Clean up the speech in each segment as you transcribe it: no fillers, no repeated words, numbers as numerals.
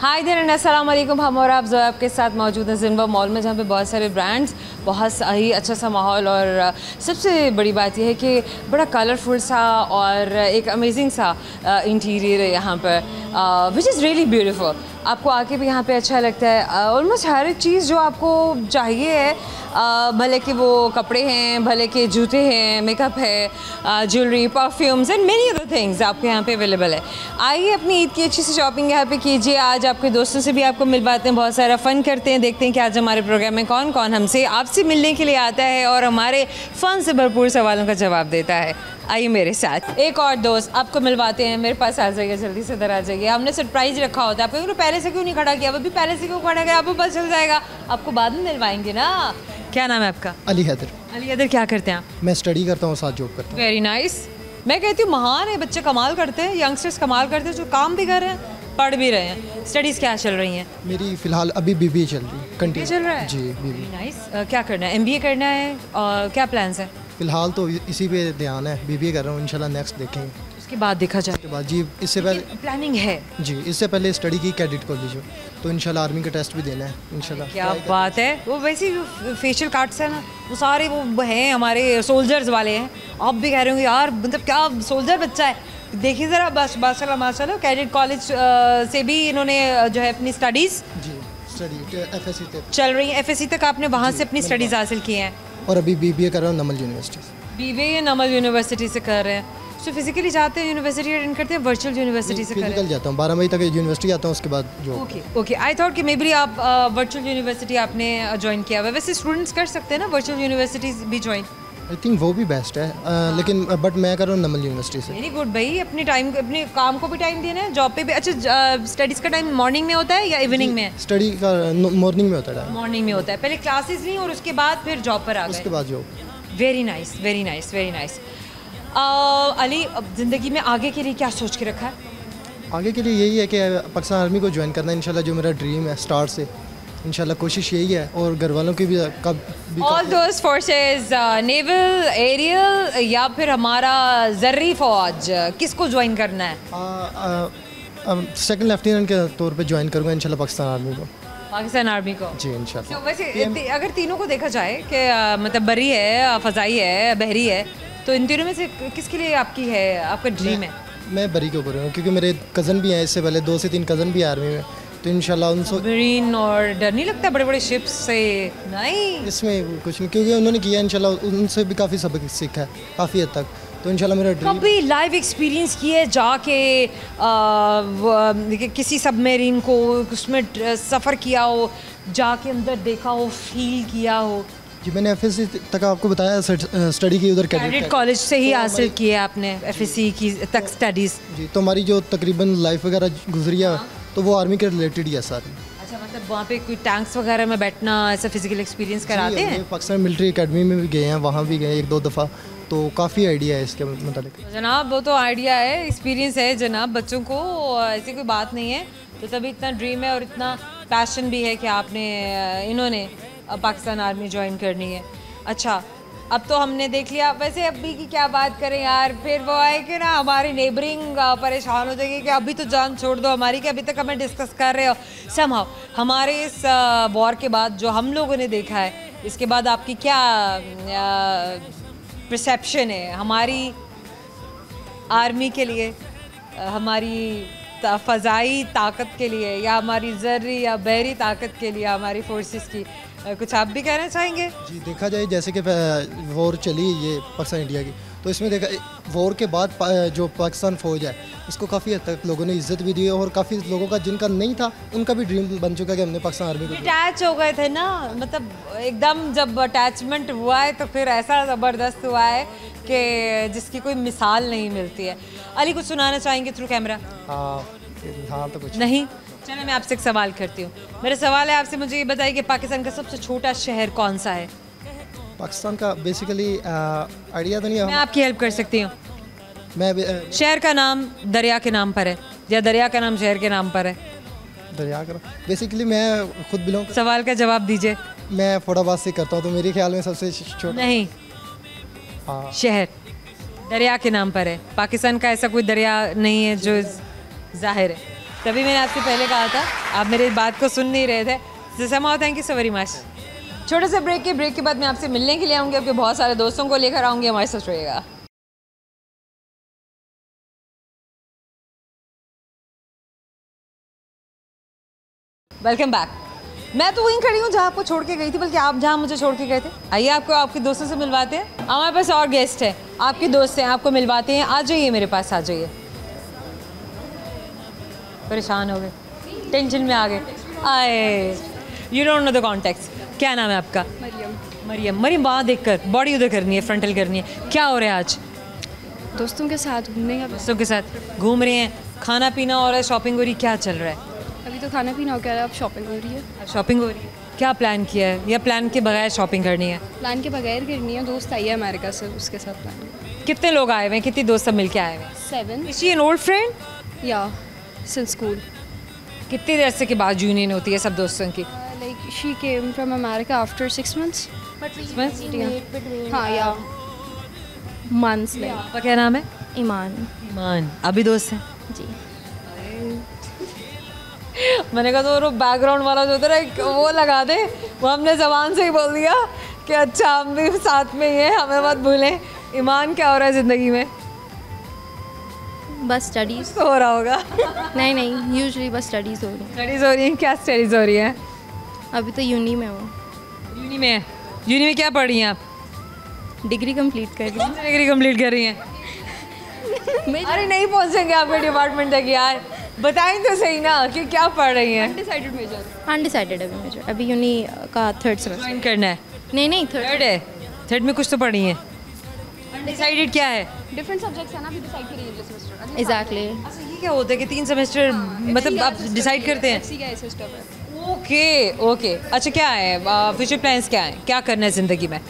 Hi there and अस्सलाम वालेकुम। हम और आप जो आपके साथ मौजूद हैं जिनवा मॉल में, जहाँ पे बहुत सारे ब्रांड्स, बहुत ही अच्छा सा माहौल और सबसे बड़ी बात यह है कि बड़ा कलरफुल सा और एक अमेजिंग सा इंटीरियर है यहाँ पर, विच इज़ रियली ब्यूटीफुल। आपको आके भी यहाँ पे अच्छा लगता है। ऑलमोस्ट हर एक चीज़ जो आपको चाहिए है, भले कि वो कपड़े हैं, भले कि जूते हैं, मेकअप है, jewellery, perfumes and many other things आपके यहाँ पे अवेलेबल है। आइए अपनी ईद की अच्छी सी शॉपिंग यहाँ पे कीजिए। आज आपके दोस्तों से भी आपको मिलवाते हैं, बहुत सारा फ़न करते हैं, देखते हैं कि आज हमारे प्रोग्राम में कौन कौन हमसे आपसे मिलने के लिए आता है और हमारे फ़न से भरपूर सवालों का जवाब देता है। आइए मेरे साथ, एक और दोस्त आपको मिलवाते हैं। मेरे पास आ जाइए, जल्दी से इधर आ जाइए। हमने सरप्राइज़ रखा होता है, आपको पहले से क्यों नहीं खड़ा किया? वो भी पहले से क्यों खड़ा किया? आपको पता चल जाएगा, आपको बाद में मिलवाएंगे ना। क्या नाम है आपका? अली हैदर। अली हैदर, क्या करते हैं आप? मैं स्टडी करता हूँ, साथ जॉब करता हूँ। Very nice. मैं कहती हूँ महान है, बच्चे कमाल करते हैं, यंगस्टर्स कमाल करते हैं, जो काम भी कर रहे हैं, पढ़ भी रहे हैं। स्टडीज़ क्या चल रही हैं? मेरी फ़िलहाल अभी बीबीए चल रही है, कंटिन्यू चल रहा है जी। BBA nice. क्या करना है? एमबीए करना है और क्या प्लान्स है? फ़िलहाल तो इसी पे ध्यान है, बीबीए कर रहा हूँ। इंशाल्लाह नेक्स्ट देखेंगे उसके बाद देखा जाए। उसके बाद जी। इससे पहले प्लानिंग है जी, इससे पहले स्टडी की कैडेट कॉलेज में, तो इंशाल्लाह आर्मी का टेस्ट भी देना है इंशाल्लाह। क्या बात है। वो वैसे जो फेशियल कार्ड्स हैं ना, वो सारे वो हैं हमारे सोल्जर्स वाले हैं। आप भी कह रहे होंगे यार, मतलब क्या सोल्जर बच्चा है। देखिए ज़रा, बस माशाल्लाह माशाल्लाह, कैडेट कॉलेज से भी इन्होंने जो है अपनी स्टडीज़ जी स्टडी एफएससी तक चल रही है। एफएससी तक आपने वहाँ से अपनी स्टडीज़ हासिल की हैं और अभी बीबीए कर रहा हूँ नमल यूनिवर्सिटी से। बीबीए नमल यूनिवर्सिटी से कर रहे हैं। तो फिजिकली जाते हैं यूनिवर्सिटी अटेंड करते हैं, वर्चुअल यूनिवर्सिटी से कर रहे हैं? फिजिकल जाता हूँ, 12 बजे तक यूनिवर्सिटी आता हूँ, उसके बाद जो ओके। आई थॉट कि मे बी आप वर्चुअल यूनिवर्सिटी आपने ज्वाइन किया हुआ है। वैसे स्टूडेंट्स कर सकते हैं ना वर्चुअल यूनिवर्सिटीज़ भी ज्वाइन? आई थिंक वो भी बेस्ट है, लेकिन बट मैं कर रहा हूँ नमल यूनिवर्सिटी से। वेरी गुड भाई, अपने टाइम, अपने काम को भी टाइम देना है, जॉब पे भी। अच्छा, स्टडीज़ का टाइम मॉर्निंग में होता है या इवनिंग में? स्टडी का मॉर्निंग में होता है। मॉर्निंग में होता है, पहले क्लासेस नहीं और उसके बाद फिर जॉब पर आ गए। उसके बाद job. Very nice, very nice, very nice. Ali, अब ज़िंदगी में आगे के लिए क्या सोच के रखा है? आगे के लिए यही है कि पाकिस्तान आर्मी को ज्वाइन करना है इंशाल्लाह, जो मेरा ड्रीम है स्टार्ट से। इंशाल्लाह कोशिश यही है, और घर वालों की भी all those forces, naval, aerial या फिर हमारा जर्री फौज, किसको ज्वाइन करना है? सेकंड लेफ्टिनेंट के तौर पे ज्वाइन करूँगा इंशाल्लाह पाकिस्तान आर्मी को। पाकिस्तान आर्मी को जी इंशाल्लाह। तो वैसे अगर तीनों को देखा जाए कि मतलब बरी है, फ़ज़ाई है, बहरी है, तो इन तीनों में से किसके लिए आपकी है, आपका ड्रीम है? मैं बरी के ऊपर हूँ, क्योंकि मेरे कज़न भी हैं, इससे पहले 2 से 3 कज़न भी हैं आर्मी में, तो इंशाल्लाह उनसे मरीन। और डर नहीं लगता बड़े बड़े शिप्स से? नहीं, इसमें कुछ नहीं, क्योंकि उन्होंने किया इंशाल्लाह, उनसे भी काफ़ी सबक सीखा है काफ़ी हद तक, तो इंशाल्लाह मेरा ड्रीम। कभी लाइव एक्सपीरियंस किया है जाके किसी सबमरीन को, उसमें सफ़र किया हो, जाके अंदर देखा हो, फील किया हो? जी मैंने एफएससी तक आपको बताया, स्टडी की उधर कैडेट कॉलेज से ही हासिल किए आपने एफएससी की तक स्टडीज़? जी, तो हमारी जो तकरीबन लाइफ वगैरह गुजरी है, तो वो आर्मी के रिलेटेड ही है सारी। अच्छा, मतलब वहाँ पे कोई टैंक्स वगैरह में बैठना, ऐसा फिजिकल एक्सपीरियंस कराते हैं? पाकिस्तान मिलिट्री एकेडमी में भी गए हैं, वहाँ भी गए 1-2 दफ़ा, तो काफ़ी आइडिया है इसके मतलब। जनाब वो तो आइडिया है, एक्सपीरियंस है जनाब, बच्चों को ऐसी कोई बात नहीं है। तो तभी इतना ड्रीम है और इतना पैशन भी है कि आपने इन्होंने पाकिस्तान आर्मी ज्वाइन करनी है। अच्छा, अब तो हमने देख लिया। वैसे अभी की क्या बात करें यार, फिर वो है कि ना हमारी नेबरिंग परेशान हो जाएगी कि अभी तो जान छोड़ दो हमारी, कि अभी तक हमें डिस्कस कर रहे हो। समहाउ हमारे इस वॉर के बाद जो हम लोगों ने देखा है, इसके बाद आपकी क्या परसेप्शन है हमारी आर्मी के लिए, हमारी फ़ज़ाई ताकत के लिए, या हमारी ज़र्री या बहरी ताकत के लिए, हमारी फोर्सेस की? कुछ आप भी कहना चाहेंगे? जी, देखा जाए जैसे कि वॉर चली ये पाकिस्तान इंडिया की, तो इसमें देखा वॉर के बाद जो पाकिस्तान फ़ौज है, इसको काफ़ी हद तक लोगों ने इज़्ज़त भी दी है, और काफ़ी लोगों का जिनका नहीं था उनका भी ड्रीम बन चुका है कि हमने पाकिस्तान आर्मी को। अटैच हो गए थे ना, मतलब एकदम जब अटैचमेंट हुआ है तो फिर ऐसा ज़बरदस्त हुआ है कि जिसकी कोई मिसाल नहीं मिलती है। अली, कुछ सुनाना चाहेंगे थ्रू कैमरा? हाँ तो कुछ नहीं। चलो मैं आपसे एक सवाल करती हूँ। मेरा सवाल है आपसे, मुझे ये बताइए कि पाकिस्तान का सबसे छोटा शहर कौन सा है? पाकिस्तान का बेसिकली आइडिया तो नहीं है। मैं आपकी हेल्प कर सकती हूँ। मैं शहर का नाम दरिया के नाम पर है या दरिया का नाम शहर के नाम पर है? दरिया का बेसिकली मैं खुद बिलोंग। सवाल का जवाब दीजिए। मैं फटाबाद से करता हूँ, तो मेरे ख्याल में सबसे छोटा नहीं, शहर दरिया के नाम पर है। पाकिस्तान का ऐसा कोई दरिया नहीं है जो जाहिर है। तभी मैंने आपसे पहले कहा था, आप मेरी बात को सुन नहीं रहे थे। Thank you so very much. छोटे से ब्रेक के बाद मैं आपसे मिलने के लिए आऊँगी, आपके बहुत सारे दोस्तों को लेकर आऊँगी, हमारे साथ रहिएगा। Welcome back. मैं तो वहीं खड़ी हूँ जहाँ आपको छोड़ के गई थी, बल्कि आप जहाँ मुझे छोड़ के गए थे। आइए आपको आपके दोस्तों से मिलवाते हैं। हमारे पास और गेस्ट हैं, आपके दोस्त हैं, आपको मिलवाते हैं। आ जाइए मेरे पास, आ जाइए। परेशान हो गए, टेंशन में आ गए। आए, you don't know the context. क्या नाम है आपका? मरियम। मरियम, वहाँ देखकर बॉडी उधर करनी है, फ्रंटल करनी है। क्या हो रहा है आज? दोस्तों के साथ घूमने का। दोस्तों के साथ घूम रहे हैं, खाना पीना हो रहा है, शॉपिंग हो रही है, क्या चल रहा है? अभी तो खाना पीना हो गया है, अब शॉपिंग हो रही है। शॉपिंग हो रही है। क्या प्लान किया है, या प्लान के बगैर शॉपिंग करनी है? प्लान के बगैर करनी है। दोस्त आई है अमेरिका से, उसके साथ प्लान। कितने लोग आए हुए हैं, कितनी दोस्त सब मिल के आए हुए हैं? 7 is she an old friend? या सिंस स्कूल। कितनी देर से के बाद यूनियन होती है सब दोस्तों की? Like she came from America after 6 months। हाँ, या मंथ्स। लाइक आपका क्या नाम है? ईमान। ईमान। अभी दोस्त हैं? जी। मैंने कहा तो बैकग्राउंड वाला जो होता है वो लगा दे, वो हमने ज़बान से ही बोल दिया कि अच्छा हम भी साथ में ही हैं, हमें मत भूलें। ईमान, क्या हो रहा है ज़िंदगी में? बस स्टडीज़ तो हो रहा होगा। नहीं यूजुअली बस स्टडीज़ हो रही हैं। स्टडीज़ हो रही हैं? क्या स्टडीज़ हो रही हैं? अभी तो यूनी में हूँ। यूनी में है? यूनी में क्या पढ़ रही हैं आप? डिग्री कंप्लीट कर रही हूँ। डिग्री कंप्लीट कर रही हैं? अरे नहीं पहुंचेंगे आपके डिपार्टमेंट तक यार, बताएं तो सही ना कि क्या पढ़ रही हैं? अनडिसाइडेड अभी मेजर। अभी यूनी का 3rd सेमेस्टर। ज्वाइन करना है? नहीं थर्ड। थर्ड है। थर्ड में कुछ तो पढ़ी हैं। अनडिसाइडेड क्या है? डिफरेंट सब्जेक्ट्स है ना, अभी डिसाइड करेंगे अगले सेमेस्टर। एग्जैक्टली। अच्छा, ये क्या होता है कि 3 सेमेस्टर मतलब आप डिसाइड करते हैं? इसी का सिस्टम है। ओके। अच्छा, क्या है फ्यूचर प्लान्स, क्या है, क्या करना है ज़िंदगी में?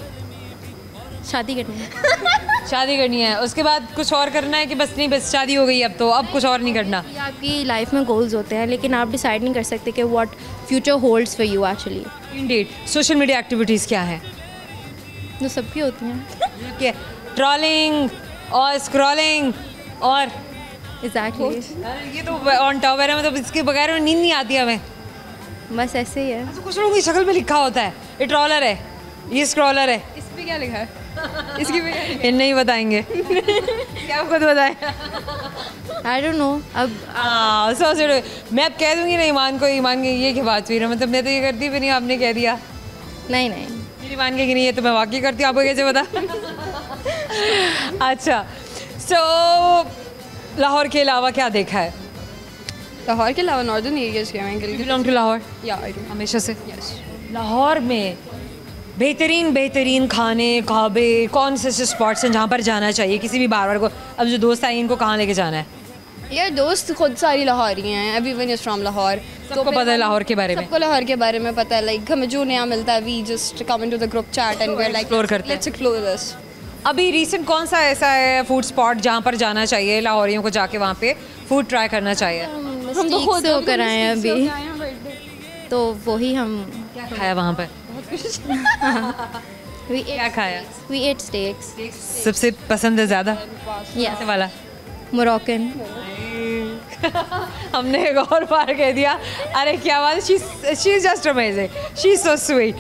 शादी करनी है। शादी करनी है, उसके बाद कुछ और करना है कि बस नहीं, बस शादी हो गई अब तो अब कुछ और नहीं करना? ये आपकी लाइफ में गोल्स होते हैं, लेकिन आप डिसाइड नहीं कर सकते कि what future holds for you actually. Indeed. Social media activities क्या हैं? जो सबकी होती हैं। क्या? ट्रॉलिंग और स्क्रॉलिंग और एग्जैक्टली। ये तो ऑन टॉप है, मतलब इसके बगैर नींद नहीं आती हमें। बस ऐसे ही है। तो कुछ लोगों की शक्ल पे लिखा होता है, ये ट्रॉलर है, ये स्क्रॉलर है। इस पे क्या लिखा है? इसकी पे ये नहीं बताएंगे। क्या खुद बताएं? I don't know. अब सोच रहे मैं अब कह दूंगी ना ईमान को, ईमान की ये क्या बात हुई ना, मतलब मैं तो ये करती भी नहीं, आपने कह दिया। नहीं मेरी मान के कि नहीं, ये तो मैं वाकई करती हूँ, आपको कैसे पता? अच्छा, सो लाहौर के अलावा क्या देखा है? लाहौर के अलावा नॉर्दर्न एरियाज के हैं। Belong to Lahore? या आई डू। हमेशा से? लाहौर में बेहतरीन खाने ढाबे कौन से स्पॉट्स हैं जहाँ पर जाना चाहिए किसी भी बार को? अब जो दोस्त आए इनको कहाँ लेके जाना है? यार दोस्त खुद सारी लाहौरी हैं, एवरीवन इज फ्रॉम लाहौर। सबको पता है लाहौर के बारे में? सबको लाहौर के बारे में पता है। लाइक हमें जो नया मिलता है, we just come into the group chat and we are like explore करते हैं। Let's explore this. अभी रीसेंट कौन सा ऐसा है फूड स्पॉट जहाँ पर जाना चाहिए लाहौरियों को, जाके वहाँ पे फूड ट्राई करना चाहिए? हम तो खुद होकर आए हैं अभी, तो वही हम क्या खाया वहाँ पर? क्या खाया? We ate steaks. सबसे पसंद है ज़्यादा? Yes. वाला Moroccan. हमने एक और बार कह दिया। अरे क्या बात, she is just amazing, she is so sweet.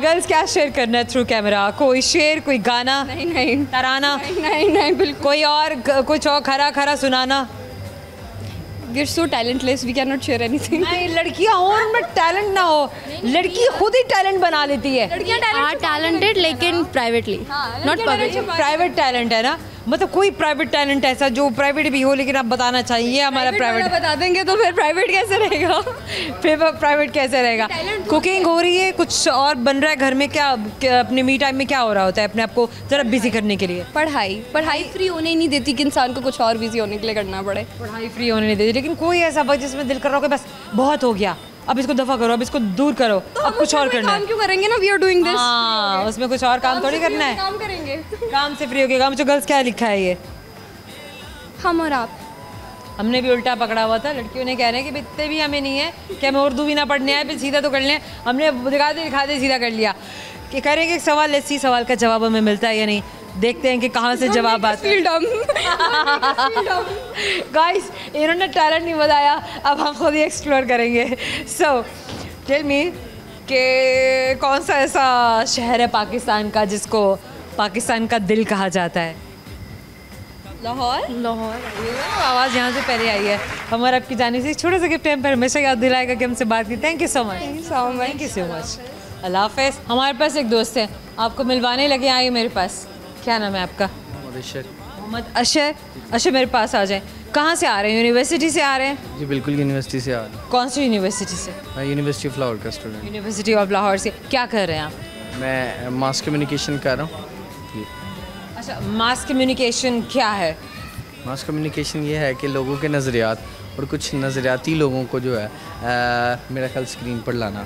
Girls क्या शेयर करना है थ्रू कैमरा? कोई शेर, कोई गाना? नहीं तराना? नहीं बिल्कुल। कोई और कुछ और खरा सुनाना? We're so talentless, we cannot share anything. नहीं, लड़कियाँ हो उनमें टैलेंट ना हो, लड़की खुद ही टैलेंट बना लेती है। We are talented लेकिन privately, not publicly. Private talent है ना, मतलब कोई प्राइवेट टैलेंट ऐसा जो प्राइवेट भी हो लेकिन आप बताना चाहिए हमारा प्राइवेट। बता देंगे तो फिर प्राइवेट कैसे रहेगा? फिर प्राइवेट कैसे रहेगा? कुकिंग हो रही है, कुछ और बन रहा है घर में? क्या अपने मी टाइम में क्या हो रहा होता है अपने आप को जरा बिजी करने के लिए? पढ़ाई फ्री होने ही नहीं देती कि इंसान को कुछ और बिजी होने के लिए करना पड़े। पढ़ाई फ्री होने नहीं देती, लेकिन कोई ऐसा वक्त जिसमें दिल कर रहा हो कि बस बहुत हो गया, अब इसको दफ़ा करो, अब इसको दूर करो, तो अब कुछ और करना है। काम क्यों करेंगे ना, वी आर डूइंग दिस। हाँ, उसमें कुछ और काम थोड़ी करना है। काम करेंगे। काम से फ्री हो गया। काम जो गर्ल्स क्या लिखा है ये? हम और आप। हमने भी उल्टा पकड़ा हुआ था, लड़कियों ने कह रहे हैं कि इतने भी हमें नहीं है कि हमें उर्दू भी ना पढ़ने आए, फिर सीधा तो कर लें। हमने दिखाते सीधा कर लिया कि करेंगे एक सवाल, ऐसी सवाल का जवाब हमें मिलता है या नहीं। देखते हैं कि कहाँ से जवाब आता है। गाइस, इन्होंने टैलेंट नहीं बताया, अब हम खुद ही एक्सप्लोर करेंगे। सो टेल मी कि कौन सा ऐसा शहर है पाकिस्तान का जिसको पाकिस्तान का दिल कहा जाता है? लाहौर। आवाज़ यहाँ से पहले आई है। हमारा आपकी जाने से छोटा सा गिफ्ट पर हमेशा याद दिलाएगा कि हमसे बात की। Thank you so much. Thank you so much. अल्लाह हाफ़िज़। हमारे पास एक दोस्त है, आपको मिलवाने लगे आए मेरे पास। क्या नाम है आपका? मोहम्मद अशर। अशर मेरे पास आ जाए। कहाँ से आ रहे हैं? यूनिवर्सिटी से आ रहे हैं? जी बिल्कुल, यूनिवर्सिटी से आ रहे हैं। कौन सी यूनिवर्सिटी से? मैं यूनिवर्सिटी ऑफ लाहौर का स्टूडेंट। यूनिवर्सिटी ऑफ लाहौर से। क्या कर रहे हैं आप? मैं मास कम्युनिकेशन कर रहा हूँ। अच्छा, मास कम्युनिकेशन क्या है? मास कम्युनिकेशन ये है कि लोगों के नज़रियात और कुछ नज़रियाती लोगों को जो है मेरा ख्याल स्क्रीन पर लाना।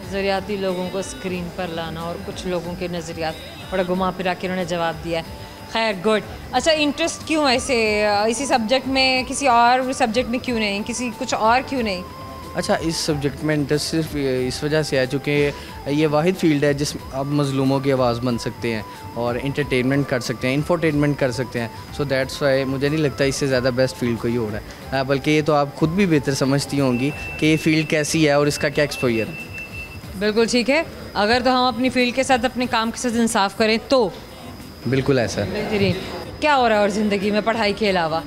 नज़रियाती लोगों को स्क्रीन पर लाना और कुछ लोगों के नज़रियात, बड़ा घुमा फिरा के उन्होंने जवाब दिया है। खैर, गुड। अच्छा, इंटरेस्ट क्यों ऐसे इसी सब्जेक्ट में, किसी और सब्जेक्ट में क्यों नहीं, किसी कुछ और क्यों नहीं? अच्छा, इस सब्जेक्ट में इंटरेस्ट सिर्फ इस वजह से है चूँकि ये वाहिद फील्ड है जिसमें आप मज़लूमों की आवाज़ बन सकते हैं और इंटरटेनमेंट कर सकते हैं, इंफोटेनमेंट कर सकते हैं। सो दैट्स वाई मुझे नहीं लगता इससे ज़्यादा बेस्ट फील्ड कोई हो रहा है, बल्कि ये तो आप खुद भी बेहतर समझती होंगी कि ये फील्ड कैसी है और इसका क्या एक्सपोजर है। बिल्कुल ठीक है। अगर तो हम अपनी फील्ड के साथ, अपने काम के साथ इंसाफ करें तो बिल्कुल ऐसा है। बेहतरीन। क्या हो रहा है और ज़िंदगी में पढ़ाई के अलावा?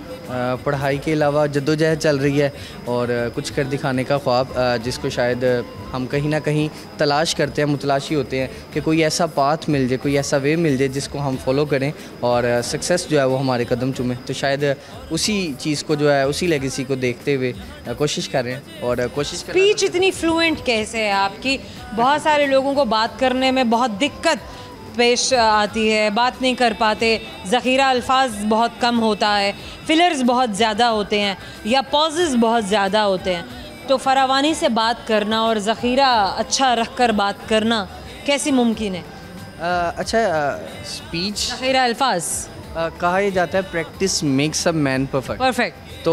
पढ़ाई के अलावा जद्दोजहद चल रही है और कुछ कर दिखाने का ख्वाब, जिसको शायद हम कहीं ना कहीं तलाश करते हैं, मुतलाशी होते हैं कि कोई ऐसा पाथ मिल जाए, कोई ऐसा वे मिल जाए जिसको हम फॉलो करें और सक्सेस जो है वो हमारे कदम चूमे। तो शायद उसी चीज़ को जो है, उसी लेगेसी को देखते हुए कोशिश कर रहे हैं और कोशिश कर। स्पीच इतनी फ्लुएंट कैसे है आपकी? बहुत सारे लोगों को बात करने में बहुत दिक्कत पेश आती है, बात नहीं कर पाते, ज़ख़ीरा अल्फाज बहुत कम होता है, फिलर्स बहुत ज़्यादा होते हैं या पॉजेज़ बहुत ज़्यादा होते हैं। तो फरावानी से बात करना और ज़ख़ीरा अच्छा रख कर बात करना कैसे मुमकिन है? अच्छा, स्पीच, ज़ख़ीरा अल्फाज कहा यह जाता है practice makes a man perfect. तो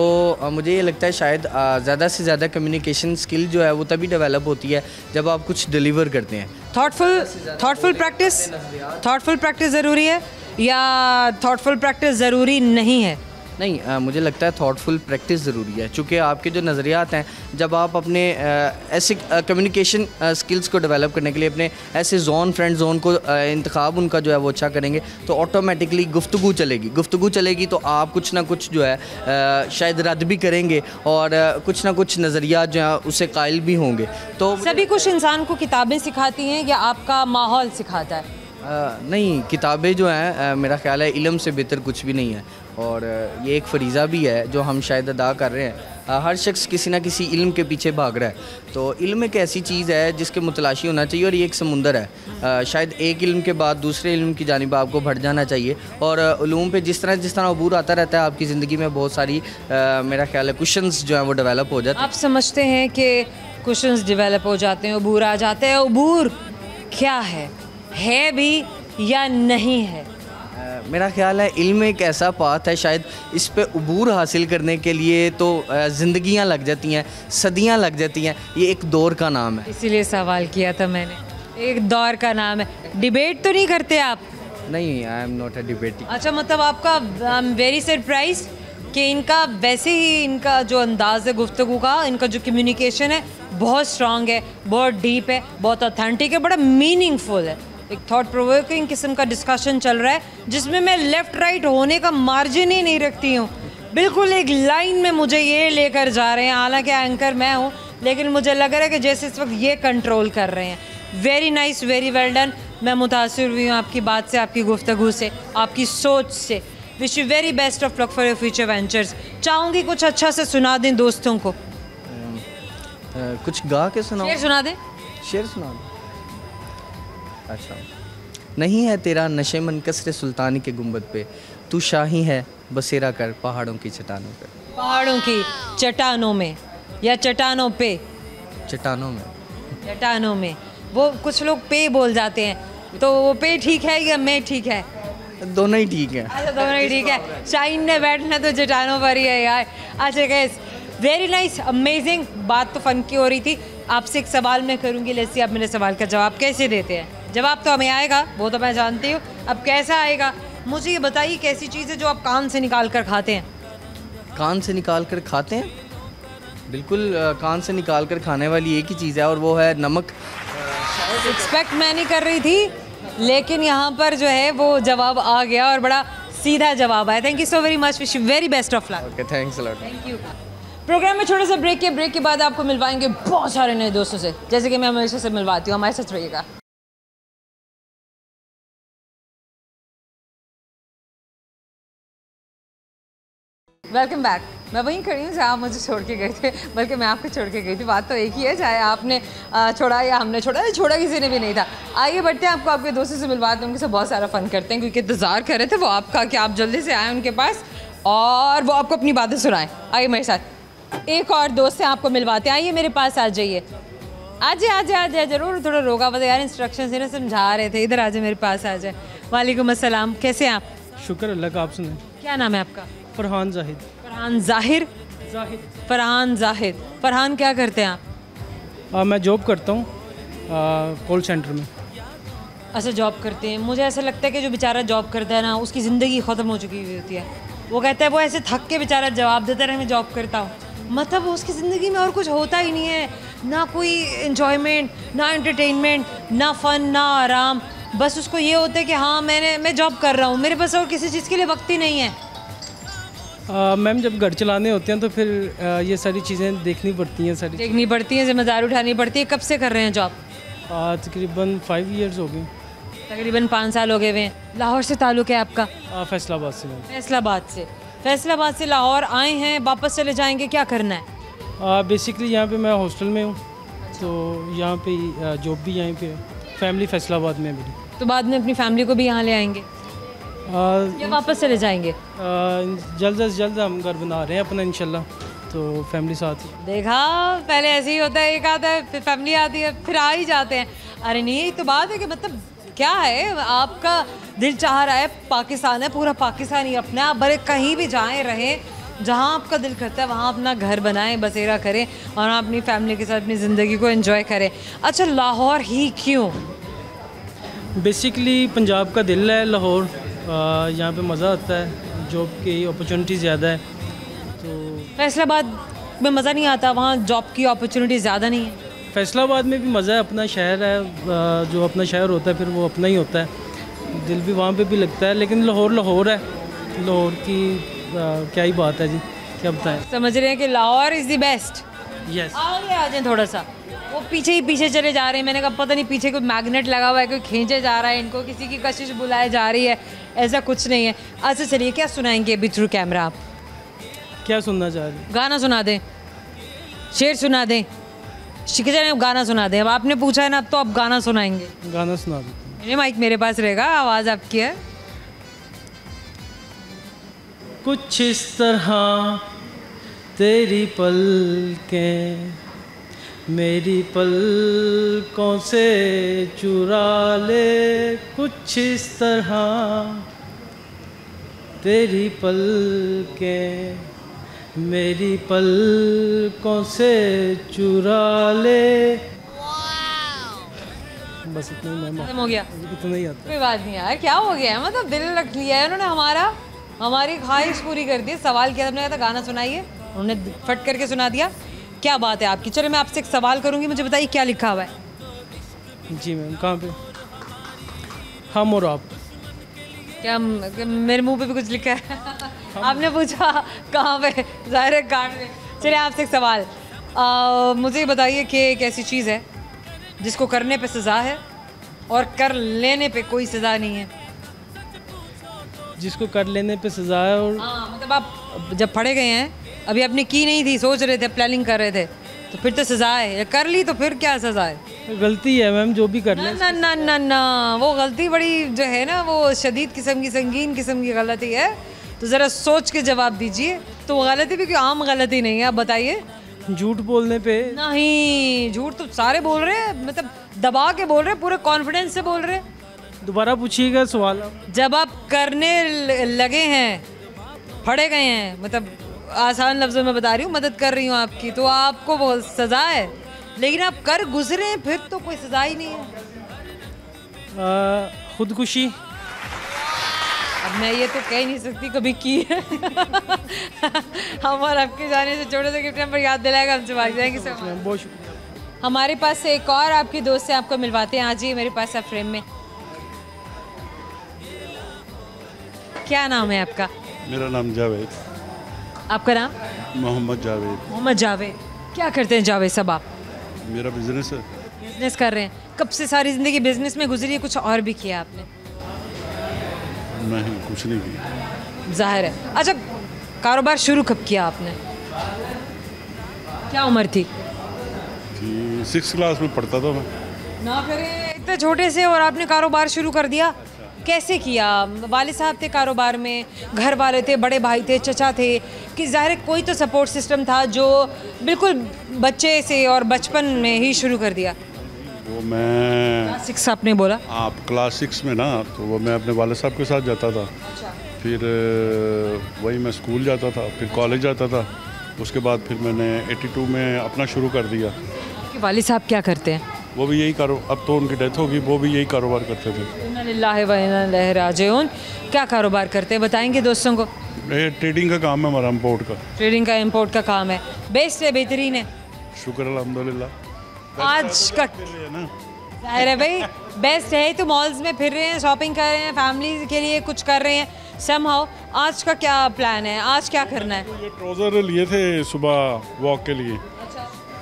मुझे ये लगता है शायद ज़्यादा से ज़्यादा कम्युनिकेशन स्किल जो है वो तभी डेवलप होती है जब आप कुछ डिलीवर करते हैं। थॉटफुल प्रैक्टिस ज़रूरी है या थॉटफुल प्रैक्टिस ज़रूरी नहीं है? नहीं, मुझे लगता है थॉटफुल प्रैक्टिस ज़रूरी है, चूँकि आपके जो नज़रियात हैं, जब आप अपने ऐसे कम्युनिकेशन स्किल्स को डेवलप करने के लिए अपने ऐसे फ्रेंड जोन को इंतखाब उनका जो है वो अच्छा करेंगे तो ऑटोमेटिकली गुफ्तगू चलेगी तो आप कुछ ना कुछ जो है शायद रद्द भी करेंगे और कुछ ना कुछ नज़रिया जो है उससे कायल भी होंगे। तो सभी कुछ इंसान को किताबें सिखाती हैं या आपका माहौल सिखाता है? नहीं, किताबें जो हैं मेरा ख्याल है इल्म से बेहतर कुछ भी नहीं है और ये एक फ़रीज़ा भी है जो हम शायद अदा कर रहे हैं। हर शख्स किसी ना किसी इल्म के पीछे भाग रहा है। तो इल्म एक ऐसी चीज़ है जिसके मुतलाशी होना चाहिए और ये एक समुंदर है। शायद एक इल्म के बाद दूसरे इल्म की जानिब आपको बढ़ जाना चाहिए और उलूम पे जिस तरह अबूर आता रहता है आपकी ज़िंदगी में बहुत सारी मेरा ख्याल है कुशन्स जो हैं वो डेवलप हो जाते हैं। आप समझते हैं कि कुशन्स डेवलप हो जाते हैं, अबूर आ जाते हैं? अबूर क्या है भी या नहीं है? मेरा ख्याल है इल्म एक ऐसा पाथ है, शायद इस पे अबूर हासिल करने के लिए तो ज़िंदगियाँ लग जाती हैं, सदियाँ लग जाती हैं। ये एक दौर का नाम है, इसीलिए सवाल किया था मैंने। एक दौर का नाम है। डिबेट तो नहीं करते आप? नहीं, I am not a debating. अच्छा, मतलब आपका आई एम वेरी सरप्राइज कि इनका वैसे ही इनका जो अंदाज़ है गुफ्तगू का, इनका जो कम्युनिकेशन है बहुत स्ट्रॉन्ग है, बहुत डीप है, बहुत ऑथेंटिक है, बड़ा मीनिंगफुल है। एक थॉट प्रोवोकिंग किस्म का डिस्कशन चल रहा है जिसमें मैं लेफ़्ट राइट होने का मार्जिन ही नहीं रखती हूँ। बिल्कुल एक लाइन में मुझे ये लेकर जा रहे हैं, हालांकि एंकर मैं हूँ लेकिन मुझे लग रहा है कि जैसे इस वक्त ये कंट्रोल कर रहे हैं। Very nice, very well done. मैं मुतासिर हुई हूँ आपकी बात से, आपकी गुफ्तगू से, आपकी सोच से। Wish you very best of luck for your future ventures. चाहूँगी कुछ अच्छा से सुना दें दोस्तों को। कुछ गा के सुनाओ। शेर सुना दें। शेर सुना दें। अच्छा, नहीं है तेरा नशे मन कसरे सुल्तानी के गुंबद पे, तू शाही है बसेरा कर पहाड़ों की चट्टानों पे। पहाड़ों की चट्टानों में या चट्टानों पे? चट्टानों में। वो कुछ लोग पे बोल जाते हैं, तो वो पे ठीक है या मैं ठीक है? दोनों ही ठीक है। अच्छा, दोनों ही ठीक है। शाइन ने बैठना तो चट्टानों पर ही है यार। अच्छा गाइस, वेरी नाइस, अमेजिंग। बात तो फ़न की हो रही थी। आपसे एक सवाल मैं करूँगी, लेट्स सी आप मेरे सवाल का जवाब कैसे देते हैं। जवाब तो हमें आएगा, वो तो मैं जानती हूँ, अब कैसा आएगा? मुझे ये बताइए कैसी चीज़ है जो आप कान से निकाल कर खाते हैं? कान से निकाल कर खाते हैं? बिल्कुल कान से निकाल कर खाने वाली एक ही चीज़ है और वो है नमक। एक्सपेक्ट मैं नहीं कर रही थी, लेकिन यहाँ पर जो है वो जवाब आ गया और बड़ा सीधा जवाब आया। Thank you so very much, wish you very best of luck. Okay, thanks a lot. Thank you. Programme में छोटा सा ब्रेक के बाद आपको मिलवाएंगे बहुत सारे नए दोस्तों से, जैसे कि मैं हमेशा से मिलवाती हूँ। हमारे साथ रहिएगा। Welcome back. मैं वहीं खड़ी हूँ जहाँ आप मुझे छोड़ के गए थे, बल्कि मैं आपको छोड़ के गई थी। बात तो एक ही है, चाहे आपने छोड़ा या हमने छोड़ा किसी ने भी नहीं था। आइए बढ़ते हैं, आपको आपके दोस्तों से मिलवाते हैं, उनके साथ बहुत सारा फ़न करते हैं, क्योंकि इंतज़ार कर रहे थे वो आपका कि आप जल्दी से आएँ उनके पास और वो आपको अपनी बातें सुनाएं। आइए मेरे साथ। एक और दोस्त से आपको मिलवाते हैं, आइए मेरे पास आ जाइए। आ जाए ज़रूर। थोड़ा रोका बता यार, इंस्ट्रक्शन से ना समझा रहे थे। इधर आ जाए, मेरे पास आ जाए। वालेकुम अस्सलाम, कैसे हैं आप? शुक्र अल्लाह का, आप सुने। क्या नाम है आपका? फरहान जाहिद। फरहान ज़ाहिर। फरहान जाहिद। फरहान क्या करते हैं आप? मैं जॉब करता हूँ कॉल सेंटर में। अच्छा, जॉब करते हैं। मुझे ऐसा लगता है कि जो बेचारा जॉब करता है ना, उसकी ज़िंदगी ख़त्म हो चुकी हुई होती है। वो कहता है, वो ऐसे थक के बेचारा जवाब देता रहे मैं जॉब करता हूँ, मतलब उसकी ज़िंदगी में और कुछ होता ही नहीं है, ना कोई इन्जॉयमेंट, ना एंटरटेनमेंट, ना फ़न, ना आराम। बस उसको ये होता है कि हाँ मैं जॉब कर रहा हूँ, मेरे पास और किसी चीज़ के लिए वक्त ही नहीं है। मैम, जब घर चलाने होते हैं तो फिर ये सारी चीज़ें देखनी पड़ती हैं, देखनी पड़ती हैं, जिम्मेदारी उठानी पड़ती है। कब से कर रहे हैं जॉब? तकरीबन 5 इयर्स हो गए। तकरीबन 5 साल हो गए हुए हैं। लाहौर से ताल्लुक़ है आपका? फैसलाबाद से। फैसलाबाद से लाहौर आए हैं, वापस चले जाएंगे, क्या करना है? बेसिकली यहाँ पे मैं हॉस्टल में हूँ, तो यहाँ पे जॉब भी यहीं पे, फैमिली फैसलाबाद में है मेरी। तो बाद में अपनी फैमिली को भी यहाँ ले आएंगे या वापस चले जाएंगे? जल्द से जल्द हम घर बना रहे हैं अपना इंशाल्लाह, तो फैमिली साथ ही। देखा, पहले ऐसे ही होता है, एक आता है फिर फैमिली आती है, फिर आ ही जाते हैं। अरे नहीं, यही तो बात है कि मतलब क्या है, आपका दिल चाह रहा है, पाकिस्तान है, पूरा पाकिस्तान ही अपना, आप बड़े कहीं भी जाएं रहें, जहाँ आपका दिल करता है वहाँ अपना घर बनाएं, बसेरा करें और अपनी फैमिली के साथ अपनी ज़िंदगी को एंजॉय करें। अच्छा, लाहौर ही क्यों? बेसिकली पंजाब का दिल है लाहौर, यहाँ पे मज़ा आता है, जॉब की अपॉर्चुनिटी ज़्यादा है। तो फैसलाबाद में मज़ा नहीं आता, वहाँ जॉब की अपॉर्चुनिटी ज़्यादा नहीं है। फैसलाबाद में भी मज़ा है, अपना शहर है, जो अपना शहर होता है फिर वो अपना ही होता है, दिल भी वहाँ पे भी लगता है। लेकिन लाहौर है, लाहौर की क्या ही बात है जी, क्या बताएं। समझ रहे हैं कि Lahore is the best. Yes. आगे आ जाए थोड़ा सा, वो पीछे ही पीछे चले जा रहे हैं। मैंने कहा पता नहीं पीछे कोई मैग्नेट लगा हुआ है, कोई खींचे जा रहा है इनको, किसी की कशिश बुलाई जा रही है, ऐसा कुछ नहीं है। अच्छा चलिए, क्या सुनाएंगे अभी थ्रू कैमरा? आप क्या सुनना चाह रहे हैं? गाना सुना दें, शेर सुना दें, शिकजा गाना सुना दें। अब आपने पूछा है ना, अब तो आप गाना सुनाएंगे। गाना सुना देते हैं। माइक मेरे पास रहेगा, आवाज़ आपकी है। कुछ इस तरह तेरी पलकें मेरी पलकों से चुरा ले, कुछ इस तरह तेरी पलकें मेरी पलकों से चुरा ले। बस इतना ही मैम, खत्म हो गया? इतना ही आता है। कोई बात नहीं यार, क्या हो गया है, मतलब दिल रख लिया है उन्होंने, हमारी ख्वाहिश पूरी कर दी। सवाल किया, हमने कहा था गाना सुनाइए, उन्होंने फट करके सुना दिया। क्या बात है आपकी। चलो मैं आपसे एक सवाल करूंगी, मुझे बताइए क्या लिखा हुआ है? जी मैम, कहाँ पे? हम और आप। क्या मेरे मुंह पे भी कुछ लिखा है? आपने पूछा कहाँ पे, ज़ाहिर है कार्ड में। चलिए आपसे एक सवाल, मुझे बताइए कि एक ऐसी चीज़ है जिसको करने पे सज़ा है और कर लेने पे कोई सज़ा नहीं है। जिसको कर लेने पे सज़ा है और मतलब आप जब पढ़े गए हैं, अभी आपने की नहीं थी, सोच रहे थे, प्लानिंग कर रहे थे, तो फिर तो सज़ा है। कर ली तो फिर क्या सज़ा है? गलती है मैम, जो भी कर ले। ना ना ना ना, वो गलती बड़ी जो है ना, वो शदीद किस्म की, संगीन किस्म की गलती है। तो ज़रा सोच के जवाब दीजिए। तो वो गलती भी कोई आम गलती नहीं है, आप बताइए। झूठ बोलने पे? नहीं, झूठ तो सारे बोल रहे हैं, मतलब दबा के बोल रहे हैं, पूरे कॉन्फिडेंस से बोल रहे हैं। दोबारा पूछिएगा सवाल। जब आप करने लगे हैं, पढ़े गए हैं, मतलब आसान लफ्ज़ों में बता रही हूँ, मदद कर रही हूँ आपकी, तो आपको वो सज़ा है। लेकिन आप कर गुजरे फिर तो कोई सज़ा ही नहीं है। खुदकुशी। अब मैं ये तो कह ही नहीं सकती कभी की है। हम और आपके जाने से छोटे से गिफ्ट पर याद दिलाएगा हमसे भाग जाएंगे सर। बहुत शुक्रिया। हमारे पास से एक और आपकी दोस्त से आपको मिलवाते हैं। आ जाइए मेरे पास आप फ्रेम में। क्या नाम है आपका? मेरा नाम जावेद। आपका नाम? मोहम्मद जावेद। मोहम्मद जावेद। क्या करते हैं जावेद साहब आप? मेरा बिजनेस है। बिजनेस कर रहे हैं। कब से सारी ज़िंदगी बिजनेस में गुजरी है, कुछ और भी किया आपने? नहीं, कुछ नहीं किया। जाहिर है। अच्छा, कारोबार शुरू कब किया आपने? क्या उम्र थी? 6th क्लास में पढ़ता था मैं। ना करें, इतने छोटे से और आपने कारोबार शुरू कर दिया। कैसे किया? वाले साहब थे कारोबार में, घर वाले थे, बड़े भाई थे, चचा थे, कि जाहिर है कोई तो सपोर्ट सिस्टम था जो बिल्कुल बच्चे से और बचपन में ही शुरू कर दिया? वो मैं 6 आपने बोला? आप क्लास 6 में ना, तो वो मैं अपने वाले साहब के साथ जाता था। फिर वही मैं स्कूल जाता था, फिर कॉलेज जाता था। उसके बाद फिर मैंने 82 में अपना शुरू कर दिया। कि वाले साहब क्या करते हैं? वो भी यही अब तो उनकी डेथ होगी, वो भी यही कारोबार करते थे। इन्ना लिल्लाहि व इन्ना इलैहि राजिऊन। क्या कारोबार करते हैं बताएंगे दोस्तों को? ये ट्रेडिंग का काम है हमारा, इम्पोर्ट का। ट्रेडिंग का इम्पोर्ट का काम है। बेस्ट है, बेहतरीन है। शुक्र अल्हम्दुलिल्लाह। आज का जाहिर है भाई, बेस्ट है तो मॉल्स में फिर रहे हैं, शॉपिंग कर रहे हैं, फैमिली के लिए कुछ कर रहे हैं समहाउ। आज का क्या प्लान है? आज क्या करना है? ये ट्राउज़र लिए थे सुबह वॉक के लिए,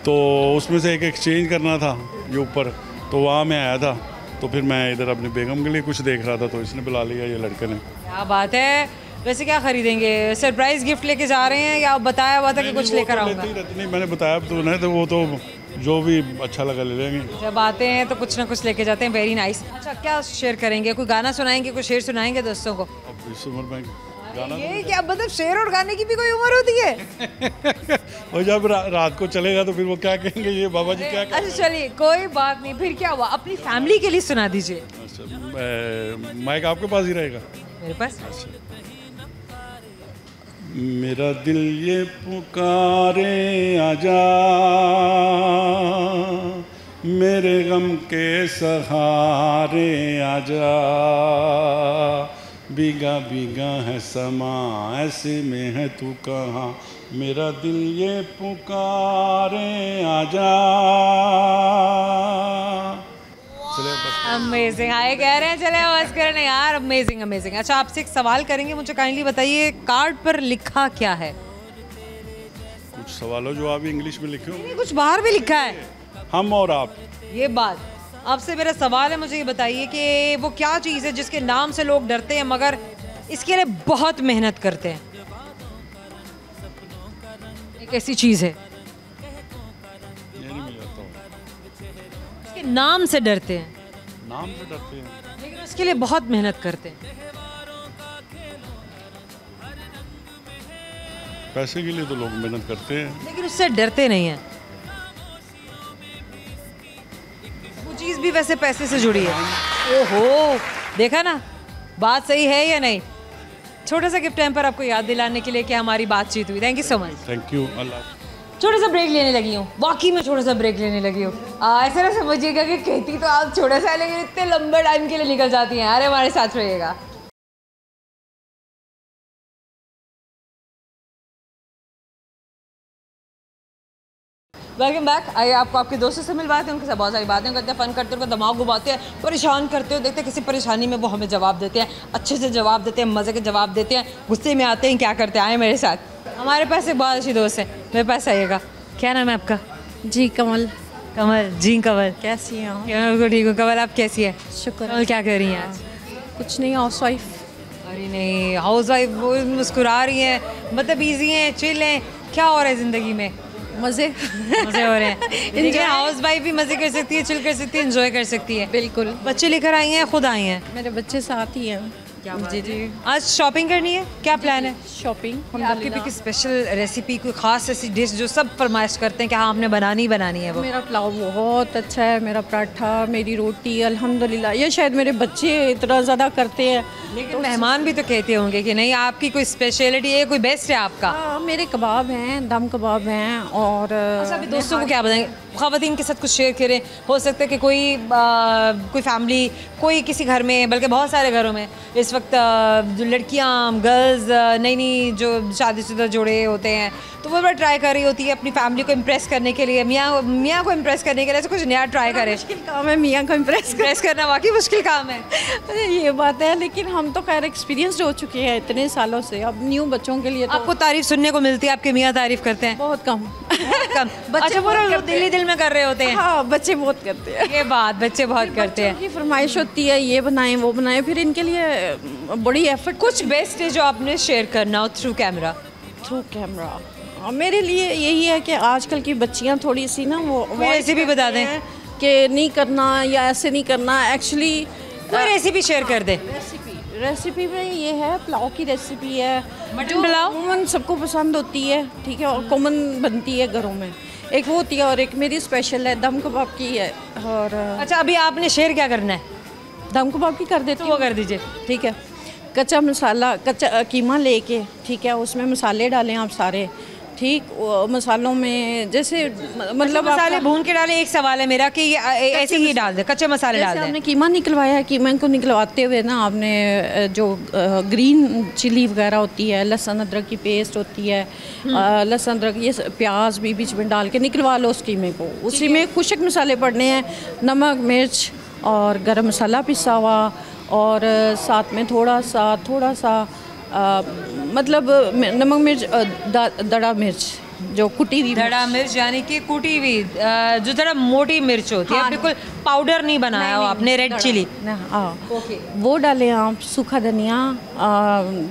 तो उसमें से एक एक्सचेंज करना था ये ऊपर, तो वहाँ मैं आया था। तो फिर मैं इधर अपनी बेगम के लिए कुछ देख रहा था, तो इसने बुला लिया ये लड़के ने। क्या बात है। वैसे क्या खरीदेंगे? सरप्राइज गिफ्ट लेके जा रहे हैं या बताया हुआ था कि कुछ लेकर आऊँगा? नहीं, मैंने बताया तो नहीं, तो वो तो जो भी अच्छा लगा ले लेंगे। जब आते हैं तो कुछ ना कुछ लेके जाते हैं। Very nice. अच्छा, क्या शेयर करेंगे? कोई गाना सुनाएंगे, कुछ शेर सुनाएंगे दोस्तों को? अब इस उम्र में गाना ये क्या मतलब, शेर और गाने की भी कोई उम्र होती है? और जब रात को चलेगा तो फिर वो क्या कहेंगे, ये बाबा जी क्या कहेंगे? अच्छा चलिए, कोई बात नहीं। फिर क्या हुआ? अपनी फैमिली के लिए सुना दीजिए। अच्छा, माइक आपके पास ही रहेगा? मेरे पास। मेरा दिल ये पुकारे आजा, मेरे गम के सहारे आजा, भीगा भीगा है समा ऐसे में है तू कहाँ, मेरा दिल ये पुकारे आजा। अमेजिंग। आए कह रहे हैं चले आवाज करने यार। Amazing amazing. अच्छा, आपसे एक सवाल करेंगे, मुझे काइंडली बताइए कार्ड पर लिखा क्या है? कुछ सवालों जवाब इंग्लिश में लिखे नहीं, कुछ बाहर भी लिखा है। हम और आप। ये बात आपसे मेरा सवाल है, मुझे ये बताइए कि वो क्या चीज़ है जिसके नाम से लोग डरते हैं मगर इसके लिए बहुत मेहनत करते हैं? एक ऐसी चीज़ है ये नहीं मिल जाता हूँ। इसके नाम से डरते हैं, नाम से डरते हैं लेकिन उसके लिए बहुत मेहनत करते हैं। पैसे के लिए तो लोग मेहनत करते हैं, लेकिन उससे डरते नहीं हैं। वो चीज़ भी वैसे पैसे से जुड़ी है। ओहो, देखा ना, बात सही है या नहीं? छोटा सा गिफ्ट टाइम पर आपको याद दिलाने के लिए कि हमारी बातचीत हुई। Thank you so much. Thank you. अल्लाह। छोटा सा ब्रेक लेने लगी हूँ, वाकई में छोटा सा ब्रेक लेने लगी हूँ। ऐसा ना समझिएगा कि कहती तो आप छोटा सा, लेकिन इतने लंबे टाइम के लिए निकल जाती हैं। अरे हमारे साथ रहिएगा। Welcome back. आइए आपको आपके दोस्तों से मिलवाते हैं, उनके साथ बहुत सारी बातें करते हैं, फन करते हैं, उनका दिमाग घुमाते हैं, परेशान करते हो, देखते हैं किसी परेशानी में वो हमें जवाब देते हैं, अच्छे से जवाब देते हैं, मज़े के जवाब देते हैं, गुस्से में आते हैं, क्या करते हैं। आए मेरे साथ। हमारे पास एक बहुत अच्छी दोस्त है, मेरे पास आइएगा। क्या नाम है आपका? जी कमल। कमल जी। कमल कैसी हैं आप? बिल्कुल ठीक हूँ। कमल आप कैसी है? शुक्र। कमल क्या कर रही हैं आज? कुछ नहीं, हाउस वाइफ। अरे नहीं, हाउस वाइफ वो मुस्कुरा रही हैं, मतलब ईजी हैं, चिल हैं, क्या हो रहा है ज़िंदगी में? मज़े मज़े हो रहे हैं। लेकिन हाउस वाइफ भी मज़े कर सकती है, चिल कर सकती है, एंजॉय कर सकती है। बिल्कुल। बच्चे लेकर आई हैं, खुद आई हैं? मेरे बच्चे साथ ही हैं। जी जी। आज शॉपिंग करनी है, क्या प्लान है? शॉपिंग। आपकी भी कोई स्पेशल रेसिपी, कोई ख़ास ऐसी डिश जो सब फरमाइश करते हैं कि हाँ आपने बनानी ही बनानी है? वो मेरा पुलाव बहुत अच्छा है, मेरा पराठा, मेरी रोटी, अल्हम्दुलिल्लाह। ये शायद मेरे बच्चे इतना ज़्यादा करते हैं, लेकिन मेहमान भी तो कहते होंगे कि नहीं आपकी कोई स्पेशलिटी है, कोई बेस्ट है आपका। मेरे कबाब हैं, दम कबाब हैं। और अच्छा, अभी दोस्तों को क्या बताएंगे? ख़वातीन के साथ कुछ शेयर करें। हो सकता है कि कोई फैमिली, कोई किसी घर में, बल्कि बहुत सारे घरों में इस वक्त जो लड़कियां गर्ल्स नई नई जो शादीशुदा जोड़े होते हैं तो वो बड़ा ट्राई कर रही होती है अपनी फैमिली को इम्प्रेस करने के लिए, मियाँ को इम्प्रेस करने के लिए ऐसे कुछ नया ट्राई करे। मुश्किल काम है मियाँ को इम्प्रेस करना, वाकई मुश्किल काम है। ये बात है, लेकिन हम तो खैर एक्सपीरियंस्ड हो चुके हैं इतने सालों से। अब न्यू बच्चों के लिए तो आपको तारीफ सुनने को मिलती है, आपके मियाँ तारीफ करते हैं? बहुत कम कम। अच्छा, वो दिल में कर रहे होते हैं? हाँ, बच्चे बहुत करते हैं ये बात, बच्चे बहुत करते हैं। की फरमाइश होती है ये बनाएं वो बनाएं, फिर इनके लिए बड़ी एफर्ट। कुछ बेस्ट है जो आपने शेयर करना हो थ्रू कैमरा? मेरे लिए यही है कि आजकल की बच्चियां थोड़ी सी ना वो ऐसे भी बता दें कि नहीं करना या ऐसे नहीं करना। एक्चुअली कोई रेसिपी शेयर कर दे। रेसिपी में ये है, पुलाव की रेसिपी है, मटन पुलाव कॉमन सबको पसंद होती है, ठीक है, और कॉमन बनती है घरों में। एक वो होती है और एक मेरी स्पेशल है, दम कबाब की है। और अच्छा, अभी आपने शेयर क्या करना है? दम कबाब की कर देती हूँ। वो कर दीजिए। ठीक है, कच्चा मसाला, कच्चा कीमा लेके, ठीक है, उसमें मसाले डालें आप सारे, ठीक। मसालों में जैसे मतलब मसाले भून के डालें। एक सवाल है मेरा कि ऐसे ही डाल दे, कच्चे मसाले डाल दें? आपने कीमा निकलवाया है, कीमा को निकलवाते हुए ना आपने जो ग्रीन चिली वगैरह होती है, लहसुन अदरक की पेस्ट होती है, लहसुन अदरक, ये प्याज भी बीच में डाल के निकलवा लो उस कीमे को। उसी में खुशक मसाले पड़ने हैं, नमक मिर्च और गरम मसाला पिसा हुआ, और साथ में थोड़ा सा मतलब नमक मिर्च, दड़ा मिर्च जो कुटी हुई, दड़ा मिर्च यानी कि कुटी हुई, जो जरा मोटी मिर्च होती है। बिल्कुल पाउडर नहीं बनाया हो आपने, रेड चिली। ओके, वो डालें आप। सूखा धनिया,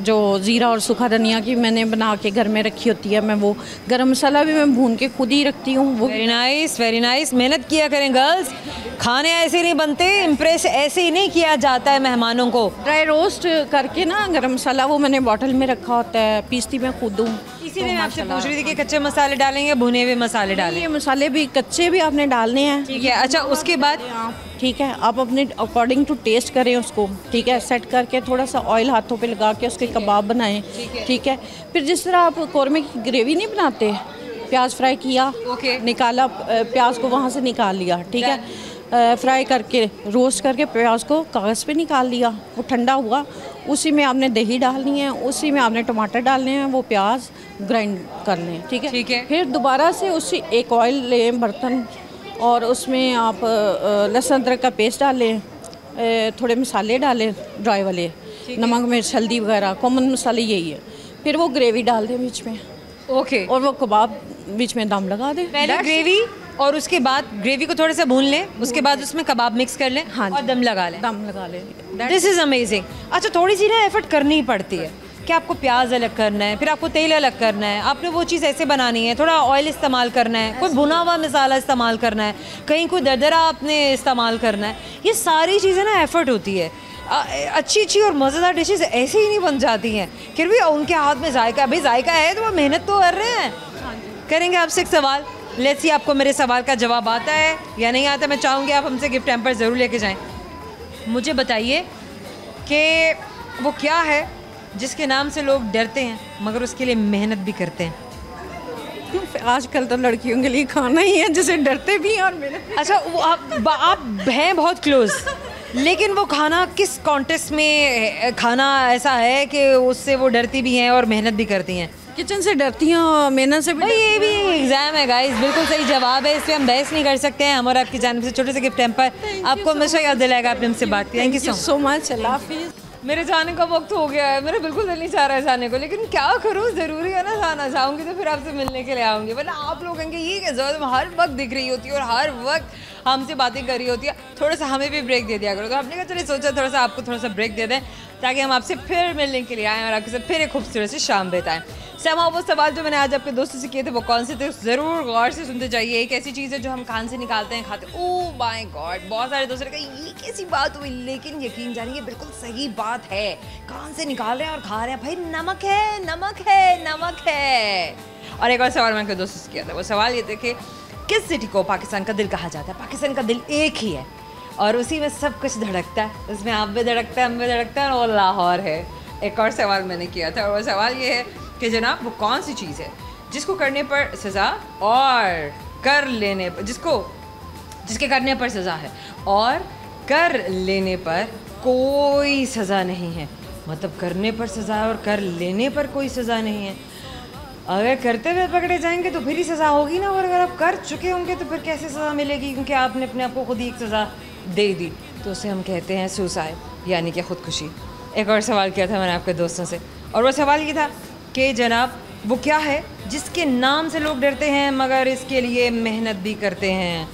जो ज़ीरा और सूखा धनिया की मैंने बना के घर में रखी होती है, मैं वो गरम मसाला भी मैं भून के खुद ही रखती हूँ। वो वेरी नाइस। मेहनत किया करें गर्ल्स, खाने ऐसे नहीं बनते, इम्प्रेस ऐसे ही नहीं किया जाता है मेहमानों को। ड्राई रोस्ट करके ना गरम मसाला वो मैंने बॉटल में रखा होता है, पीसती मैं खुद हूँ। इसीलिए मैं आपसे पूछ रही थी कि कच्चे मसाले डालेंगे, भुने हुए मसाले डालें? ये मसाले भी कच्चे भी आपने डालने हैं, ठीक है। अच्छा, उसके बाद ठीक है, आप अपने अकॉर्डिंग टू टेस्ट करें उसको, ठीक है। सेट करके थोड़ा सा ऑयल हाथों पे लगा के उसके कबाब बनाएं, ठीक है। फिर जिस तरह आप कौरमे की ग्रेवी नहीं बनाते, प्याज फ्राई किया, निकाला, प्याज को वहाँ से निकाल लिया, ठीक है, फ्राई करके रोस्ट करके प्याज को कागज़ पे निकाल लिया, वो ठंडा हुआ, उसी में आपने दही डालनी है, उसी में आपने टमाटर डालने हैं, वो प्याज ग्राइंड कर लें, ठीक है। फिर दोबारा से उसी एक ऑयल लें बर्तन, और उसमें आप लहसुन अदरक का पेस्ट डालें, थोड़े मसाले डालें ड्राई वाले, नमक मिर्च हल्दी वगैरह, कॉमन मसाले यही है। फिर वो ग्रेवी डाल दें बीच में, ओके, और वो कबाब बीच में दम लगा दें। पहले ग्रेवी, और उसके बाद ग्रेवी को थोड़ा सा भून लें, उसके बाद उसमें कबाब मिक्स कर लें, हाँ, और दम लगा लें। This is amazing. अच्छा, थोड़ी सी ना एफर्ट करनी ही पड़ती है कि आपको प्याज अलग करना है, फिर आपको तेल अलग करना है, आपने वो चीज़ ऐसे बनानी है, थोड़ा ऑयल इस्तेमाल करना है, कोई भुना हुआ मसाला इस्तेमाल करना है, कहीं कोई दरदरा आपने इस्तेमाल करना है। ये सारी चीज़ें ना एफर्ट होती है। अच्छी और मज़ेदार डिशेस ऐसे ही नहीं बन जाती हैं, फिर भी उनके हाथ में जायका, भाई जायका है तो वो मेहनत तो कर रहे हैं। करेंगे आपसे एक सवाल, लेट्स सी आपको मेरे सवाल का जवाब आता है या नहीं आता। मैं चाहूँगी आप हमसे गिफ्ट हैम्पर ज़रूर लेके जाएं। मुझे बताइए कि वो क्या है जिसके नाम से लोग डरते हैं मगर उसके लिए मेहनत भी करते हैं? आजकल तो लड़कियों के लिए खाना ही है जिसे डरते भी हैं और मेहनत। अच्छा, वो आप हैं बहुत क्लोज, लेकिन वो खाना किस कॉन्टेस्ट में खाना ऐसा है कि उससे वो डरती भी हैं और मेहनत भी करती हैं? किचन से डरती हैं और मेहनत से भी। ये भी एग्जाम है गाइस, बिल्कुल सही जवाब है, इसलिए हम बहस नहीं कर सकते हैं। हम और आपकी जानिब से छोटे से गिफ्ट हैम्पर आपको हमेशा याद दिलाएगा आपने हमसे बात की। Thank you so much. अल्लाह हाफिज़। मेरे जाने का वक्त हो गया है, मेरा बिल्कुल दिल नहीं चाह रहा है जाने को, लेकिन क्या करूँ, ज़रूरी है ना जाना। जाऊँगी तो फिर आपसे मिलने के लिए आऊँगी, वरना आप लोग कहेंगे ये क्या ज़रूरत हर वक्त दिख रही होती है और हर वक्त हमसे बातें कर रही होती है, थोड़ा सा हमें भी ब्रेक दे दिया करो। तो हमने कहा चलिए सोचा थोड़ा सा आपको थोड़ा सा ब्रेक दे दें ताकि हम आपसे फिर मिलने के लिए आएँ और आपके साथ फिर एक खूबसूरत सी शाम बिताएं। समा, वो सवाल जो मैंने आज आपके दोस्तों से किए थे वो कौन से थे, ज़रूर गौर से सुनते जाइए। एक ऐसी चीज़ है जो हम कान से निकालते हैं, खाते, ओह माय गॉड, बहुत सारे दोस्तों ने कहा ये कैसी बात हुई, लेकिन यकीन जानिए बिल्कुल सही बात है। कान से निकाल रहे हैं और खा रहे हैं, भाई नमक है, नमक है, नमक है। और एक और सवाल मैंने अपने दोस्तों से किया था, वो सवाल ये थे कि किस सिटी को पाकिस्तान का दिल कहा जाता है? पाकिस्तान का दिल एक ही है और उसी में सब कुछ धड़कता है, उसमें आप भी धड़कता है, हम भी धड़कता है, और लाहौर है। एक और सवाल मैंने किया था और वो सवाल ये है कि जनाब वो कौन सी चीज़ है जिसको करने पर सज़ा और कर लेने पर, जिसके करने पर सज़ा है और कर लेने पर कोई सज़ा नहीं है? मतलब करने पर सज़ा है और कर लेने पर कोई सज़ा नहीं है। अगर करते हुए पकड़े जाएंगे तो फिर ही सज़ा होगी ना, और अगर आप कर चुके होंगे तो फिर कैसे सज़ा मिलेगी, क्योंकि आपने अपने आप को खुद ही एक सज़ा दे दी। तो उसे हम कहते हैं सुसाइड, यानी कि ख़ुदकुशी। एक और सवाल किया था मैंने आपके दोस्तों से, और वो सवाल ये था कि जनाब वो क्या है जिसके नाम से लोग डरते हैं मगर इसके लिए मेहनत भी करते हैं।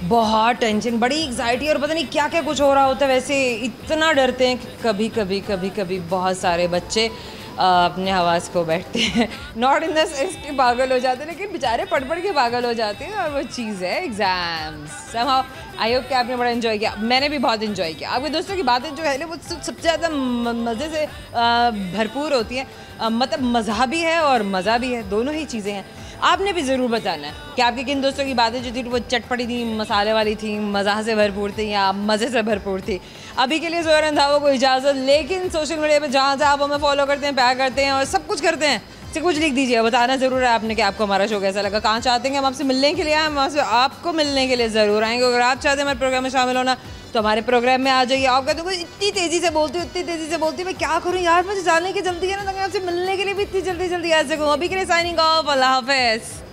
बहुत टेंशन, बड़ी एग्जाइटी और पता नहीं क्या क्या कुछ हो रहा होता है, वैसे इतना डरते हैं कि कभी कभी बहुत सारे बच्चे अपने हवास को बैठते हैं। नॉट इन द सेंस कि पागल हो जाते हैं, लेकिन बेचारे पढ़ के पागल हो जाते हैं, और वो चीज़ है एग्ज़ाम्स। समहाउ आई होप कि आपने बड़ा इन्जॉय किया, मैंने भी बहुत इन्जॉय किया। आपके दोस्तों की बातें जो है वो सबसे ज़्यादा मज़े से भरपूर होती हैं, मतलब मज़ा भी है और मज़ा भी है, दोनों ही चीज़ें हैं। आपने भी ज़रूर बताना है कि आपके किन दोस्तों की बातें जो थी वो चटपटी थी, मसाले वाली थी, मज़ा से भरपूर थी या मज़े से भरपूर थी। अभी के लिए ज़ोहर अंधावा को इजाज़त, लेकिन सोशल मीडिया पे जहाँ जहाँ आप हमें फॉलो करते हैं, प्यार करते हैं और सब कुछ करते हैं, से कुछ लिख दीजिए, बताना ज़रूर है आपने कि आपको हमारा शो कैसा लगा, कहाँ चाहते हैं हम आपसे मिलने के लिए आए, हम आपसे आपको मिलने के लिए ज़रूर आएंगे। अगर आप चाहते हैं हमारे प्रोग्राम में शामिल होना तो हमारे प्रोग्राम में आ जाइए। आप कहते हो इतनी तेज़ी से बोलती हूँ, इतनी तेज़ी से बोलती हूँ, मैं क्या करूँ यार, मुझे जाने की जल्दी है ना, तो मैं आपसे मिलने के लिए भी इतनी जल्दी आ सकूँ। अभी के लिए साइनिंग ऑफ, अल्लाह हाफ़िज़।